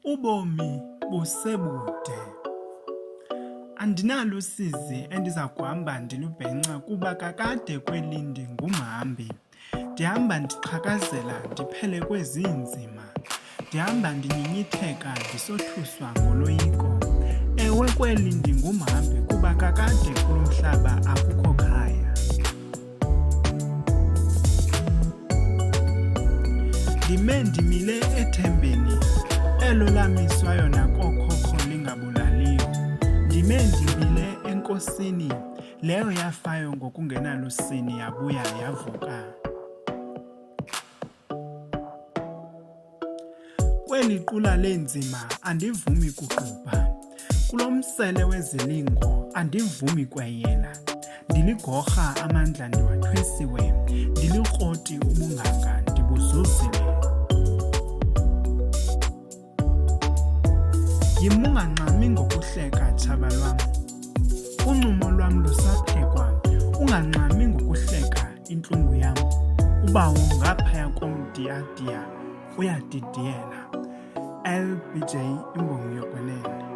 Ubomi busebude. Andinalo usizi endiza kuhamba ndilubhenca kuba kakade kweli ndingumhambi. Ndihamba ndiqhakazela ndiphele kwezi nzima. Ndihamba ndinyinyitheka ndisothuswa ngoloyiko. Ewe kweli ndingumhambi kuba kakade kulo mhlaba akukho khaya. Ndime ndimile ethembeni elo lamiswayo nakookhokho lingabulaliyo. Ndime ndimile enkosini leyo yafayo ngokungenalusini yabuya yavuka. Kweli qula leenzima andivumi kuqubha. Kulo msele wezilingo andivumi kweyela. Ndiligorha amandla ndiwathwesiwe, ndilikroti ubunganga ndibuzuzile. Yimungangxami ngokuhleka tshaba lwam, uncumo lwam lusaphekwa. Ungangxami ngokuhleka intlungu yam, ubawo ngaphaya komdiyadiya uyadidiyela. LBJAY, imbongi yokwenene.